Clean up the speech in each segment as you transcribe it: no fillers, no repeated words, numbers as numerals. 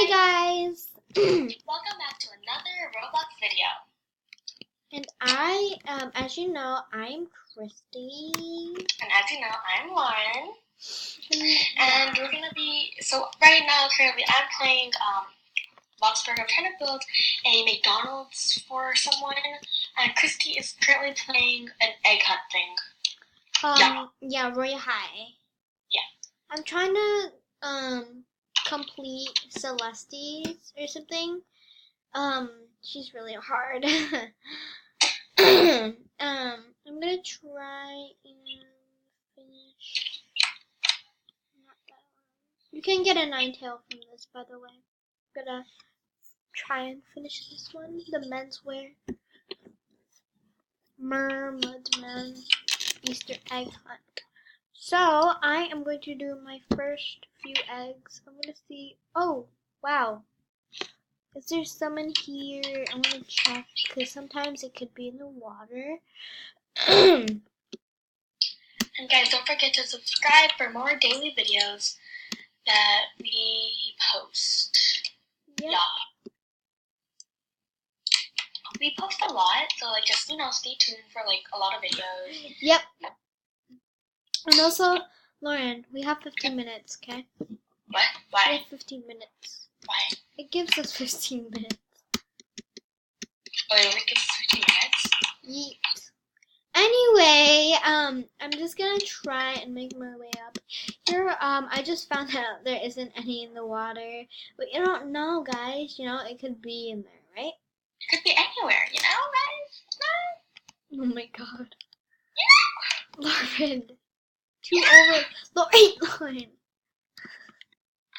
Hi guys! Welcome back to another Roblox video. And as you know, I'm Christy. And as you know, I'm Lauren. And we're gonna be, right now, currently, I'm playing Bloxburg. I'm trying to build a McDonald's for someone. And Christy is currently playing an egg hunt thing. Yeah, Royal High. Yeah. I'm trying to, complete Celeste's or something. She's really hard. I'm gonna try and finish. Not that one. You can get a 9-tail from this, by the way. I'm gonna try and finish this one. The menswear. Mudman Easter egg hunt. So I am going to do my first few eggs. I'm gonna see. Oh wow. Is there some in here? I'm gonna check because sometimes it could be in the water. And guys, don't forget to subscribe for more daily videos that we post. Yep. Yeah. We post a lot, so just stay tuned for a lot of videos. Yep. And also, Lauren, we have 15 minutes, okay? What? Why? We have 15 minutes. Why? It gives us 15 minutes. Oh, it only gives 15 minutes? Yeet. Anyway, I'm just gonna try and make my way up. Here, I just found out there isn't any in the water. But you don't know, guys. You know, it could be in there, right? It could be anywhere, guys? Oh my god. Yeah. Lauren. Lauren.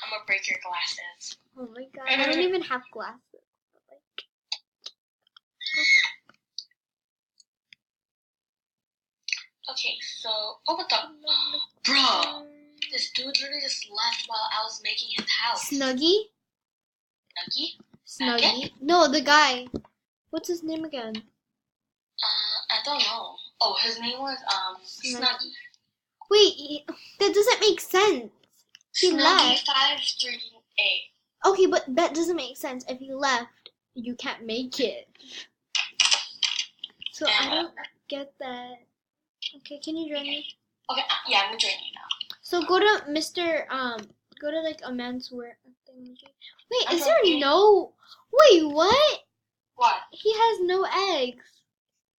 I'm gonna break your glasses. Oh my god, I don't even have glasses. Okay, so, what the? Bro, this dude literally just left while I was making his house. Snuggie? Snuggie? No, the guy. What's his name again? I don't know. Oh, his name was, Snuggie. Wait, that doesn't make sense. He left. 538. Okay, but that doesn't make sense. If he left, you can't make it. So I don't get that. Okay, can you join me? Okay, yeah, I'm joining you now. So go to Mr. Go to a menswear thing. Wait, is there okay. no? Wait, what? What? He has no eggs.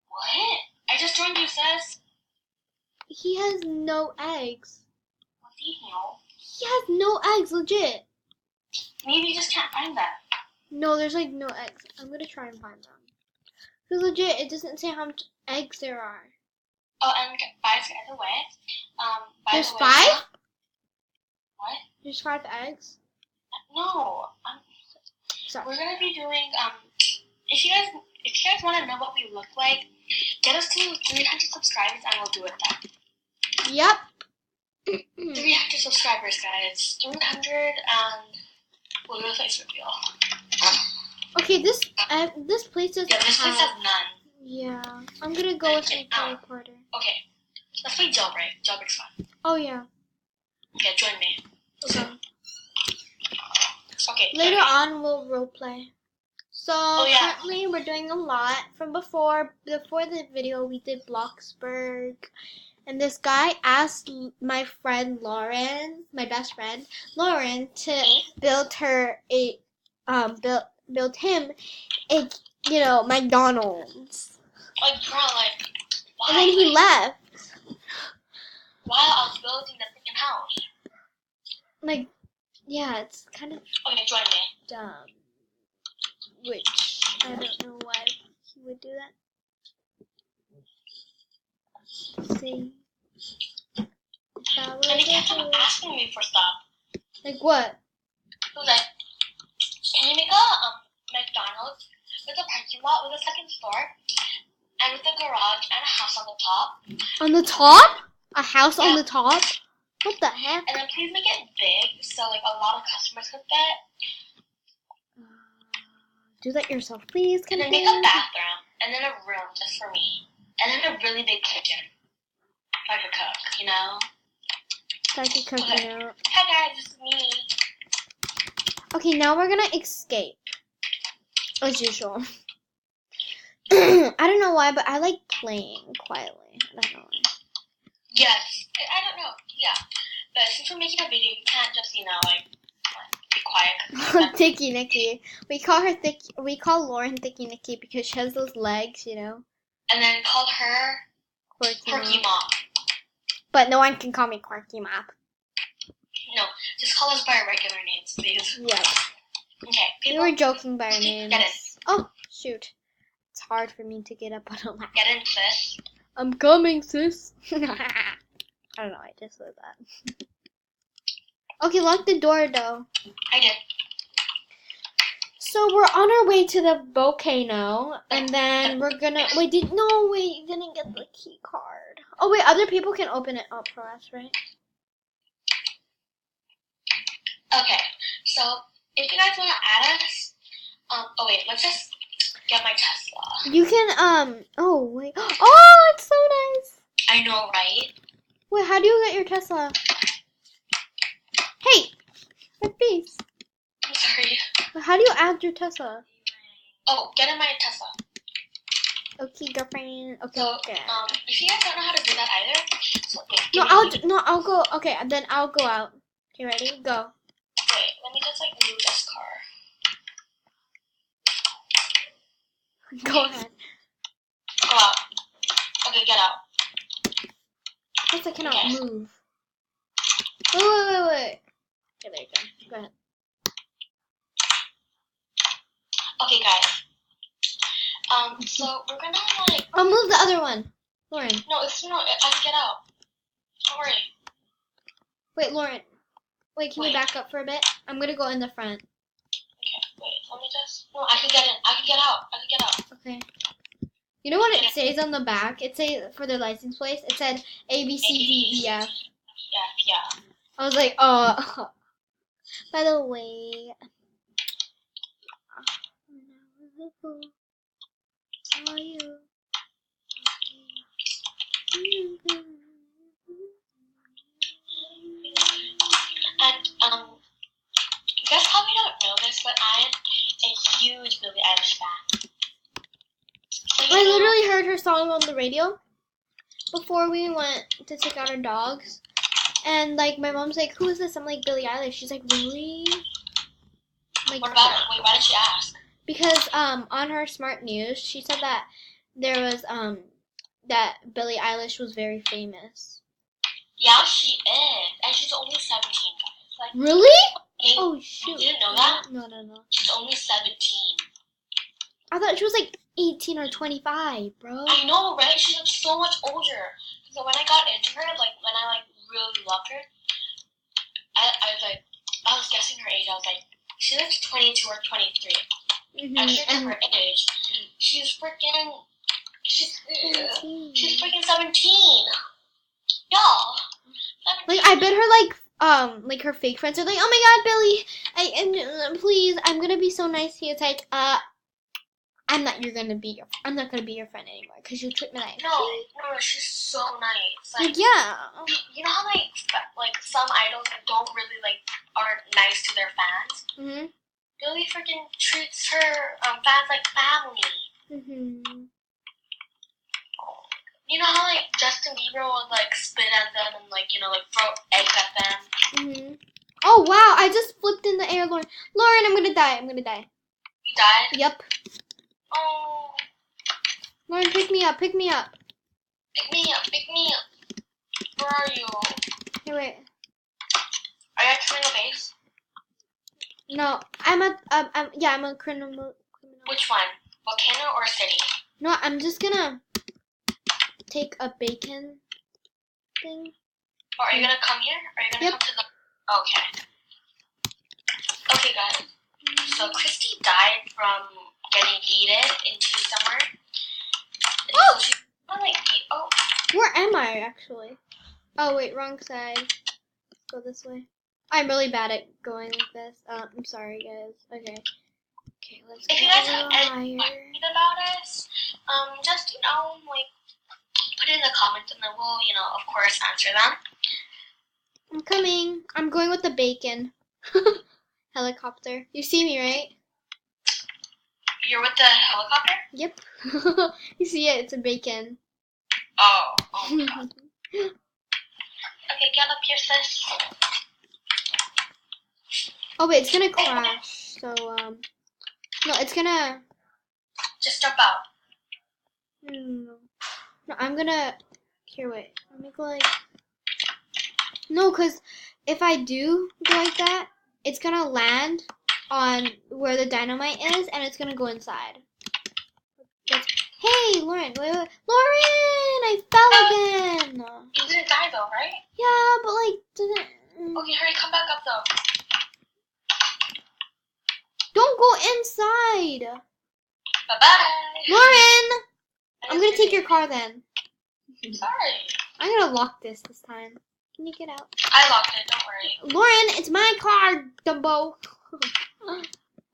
What? I just joined you, sis. He has no eggs. What do you know? He has no eggs, legit. Maybe you just can't find them. No, there's no eggs. I'm gonna try and find them. Because legit, it doesn't say how much eggs there are. Oh, and by the way, there's 5? What? There's 5 eggs? No. Sorry. We're gonna be doing, if you guys want to know what we look like, get us to 300 subscribers and we'll do it then. Yep. 300 subscribers, guys. 300 and we'll do a face reveal. Okay, this place doesn't this place has none. Yeah. I'm gonna go with a teleporter. Okay. Let's play jailbreak. Jailbreak's fun. Oh, yeah. Okay, join me. Okay. Okay. Later on, we'll roleplay. So, yeah. currently, we're doing a lot. From before the video, we did Bloxburg. And this guy asked my friend Lauren, my best friend, Lauren, to build her build him a, McDonald's. Bro, why? And then he left. While I was building the freaking house. Yeah, it's kind of okay, join me. dumb. Which, I don't know why he would do that. Let's see. And he kept on asking me for stuff. Like what? He was like, can you make a McDonald's with a parking lot with a second store and with a garage and a house on the top? On the top? A house on the top? What the heck? And then please make it big so a lot of customers could fit. Do that yourself, please. And then make a bathroom and then a room just for me. And then a really big kitchen. Like a cook, you know? Like a cook, okay. you know? Hi guys, this is me. Okay, now we're gonna escape. As usual. I don't know why, but I like playing quietly. I don't know why. Yes. I don't know. Yeah. But since we're making a video, you can't just, like be quiet. Thicky Nicky. We call her We call Lauren Thicky Nicky because she has those legs, And then call her Quirky Mom. But no one can call me Quirky Mom. No, just call us by our regular names, please. Yeah. Okay. We were joking by our names. Get in. Oh, shoot. It's hard for me to get up on a ladder. Get in, sis. I'm coming, sis. I don't know. I just said that. Okay, lock the door, though. I did. So we're on our way to the volcano, and then we're gonna. Wait, you didn't get the key card. Oh wait, other people can open it up for us, right? Okay, so if you guys want to add us, oh wait, let's just get my Tesla. You can Oh wait. Oh, it's so nice. I know, right? Wait, how do you get your Tesla? Hey, my face. I'm sorry. How do you add your Tesla? Oh, get in my Tesla. Okay, girlfriend. Okay. So, if you guys don't know how to do that either, so wait. I'll go. Okay, then I'll go out. Okay, ready? Go. Wait, let me just move this car. Go ahead. Go out. Okay, get out. Plus, I cannot move. Wait. Okay, there you go. Go ahead. Okay, guys. So we're gonna I'll move the other one, Lauren. No, I can get out. Don't worry. Wait, Lauren. Wait, can you back up for a bit? I'm gonna go in the front. Okay, wait. Let me just. No, I can get in. I can get out. Okay. You know what it says on the back? It says for the license plate. It said A B C D E F. Yeah. I was like, oh. By the way. How are you? And you guys probably don't know this, but I am a huge Billie Eilish fan. So, I literally heard her song on the radio before we went to take out our dogs, and like my mom's like, "Who is this?" I'm like, "Billie Eilish." She's like, "Really?" Like, what about her? Wait, why did she ask? Because on her smart news she said that there was that Billie Eilish was very famous. Yeah, she is, and she's only 17, guys. Like, really? Oh shoot! You didn't know that? No. She's only 17. I thought she was like 18 or 25, bro. I know, right? She's like so much older. So when I got into her, like when I really loved her, I was guessing her age. I was like, she's like 22 or 23. I checked her age. She's freaking 17. Y'all. 17. Like I bet her like her fake friends are like, "Oh my God, Billie, please, I'm gonna be so nice to you." It's like, I'm not gonna be your friend anymore because you treat me like. No, she's so nice. Like, yeah. You know how like some idols don't really aren't nice to their fans. Mhm. Billie freaking treats her fans like family. Mhm. You know how Justin Bieber would spit at them and throw eggs at them. Mhm. Oh wow! I just flipped in the air, Lauren. Lauren, I'm gonna die. You died? Yep. Oh. Lauren, pick me up. Pick me up. Where are you? Hey, wait. Are you actually in the base? No, I'm a criminal. Which one? Volcano or city? No, I'm just gonna take a bacon thing. Or are you gonna come here? Are you gonna come to the... Okay. Okay, guys. So Christy died from getting yeeted into somewhere. Oh! So she's oh. Where am I, actually? Oh, wait, wrong side. Let's go this way. I'm really bad at going like this. I'm sorry, guys. Okay. Okay, let's go. If you guys have any questions about us, just, put it in the comments and then we'll, of course answer them. I'm coming. I'm going with the bacon. helicopter. You see me, right? You're with the helicopter? Yep. You see it? It's a bacon. Oh my god. Okay, get up here, sis. Oh wait, it's gonna crash. So no, it's gonna. Just jump out. No, I'm gonna. Here, wait. Let me go like. No, cause if I do go like that, it's gonna land on where the dynamite is, and it's gonna go inside. Hey, Lauren! Wait, Lauren! I fell again. You didn't die though, right? Yeah, but like, didn't. Okay, hurry, come back up though. Don't go inside, Bye-bye. Lauren. I'm gonna take your car then. Sorry. I'm gonna lock this time. Can you get out? I locked it, don't worry. Lauren, it's my car, Dumbo.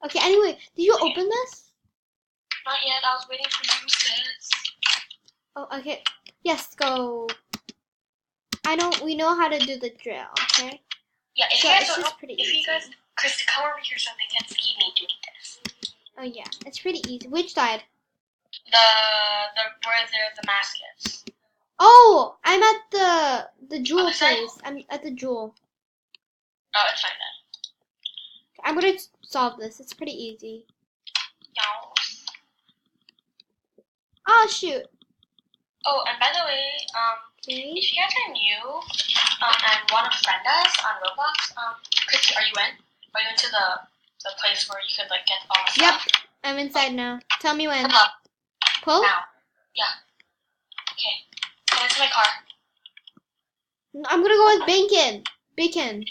Okay, anyway, did you open this? Not yet, I was waiting for you, sis. Oh, okay. Yes, go. We know how to do the drill, okay? Yeah, if So you guys it's don't know, just pretty if you easy. guys, Chris, come over here so they can see me doing this. Oh yeah, it's pretty easy. Which side? Where the mask is. Oh, I'm at the jewel Other side? place. I'm at the jewel. Oh, it's fine then. I'm gonna solve this. It's pretty easy. Yow. Oh shoot. Oh, and by the way, Okay. if you guys are new, and want to friend us on Roblox, Chris, are you in? Are you into the place where you could like get all the Yep, stuff? I'm inside now. Tell me when. Come up Pull? now. Yeah. Okay. Get into my car. I'm gonna go with bacon. Bacon.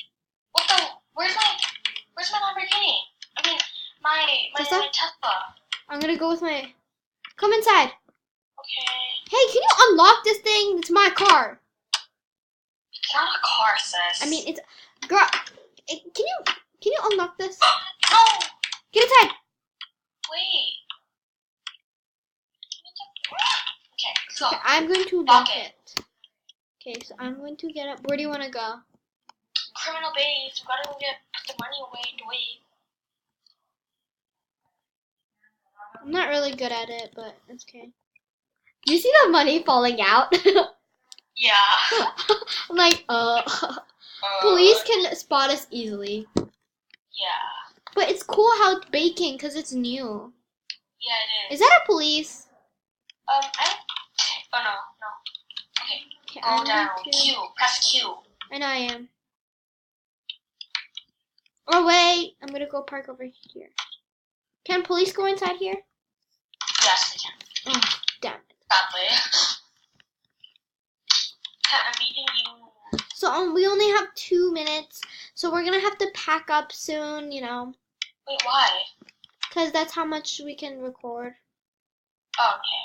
What the? Where's my Lamborghini? I mean, my Tesla? Tesla. I'm gonna go with my. Come inside. Okay. Hey, can you unlock this thing? It's my car. It's not a car, sis. I mean, it's girl. Can you unlock this? No. Get inside. Wait. Okay. So Okay, I'm going to lock lock it. Okay, so I'm going to get up. Where do you want to go? criminal base. We gotta go put the money away. I'm not really good at it, but it's okay. Do you see the money falling out? Yeah. I'm like, police can spot us easily. Yeah. But it's cool how it's baking because it's new. Yeah, it is. Is that a police? Oh no. Okay. Go down. Q. Press Q. I know I am. Oh wait, I'm gonna go park over here. Can police go inside here? Yes, they can. Oh, damn it. Sadly. I'm beating you. So we only have 2 minutes, so we're gonna have to pack up soon, you know. Wait, why? Because that's how much we can record. Oh, okay.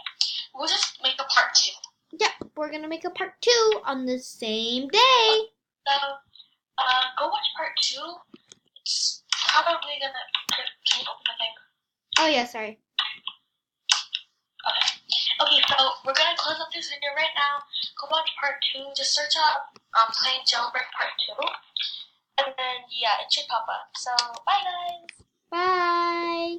We'll just make a part 2. Yep, we're gonna make a part 2 on the same day. So, go watch part 2. It's probably gonna. Can you open the thing? Oh yeah, sorry. Okay, so we're gonna close up this video right now. Go watch part 2. Just search up playing jailbreak part 2. And then, yeah, it should pop up. So, bye guys! Bye.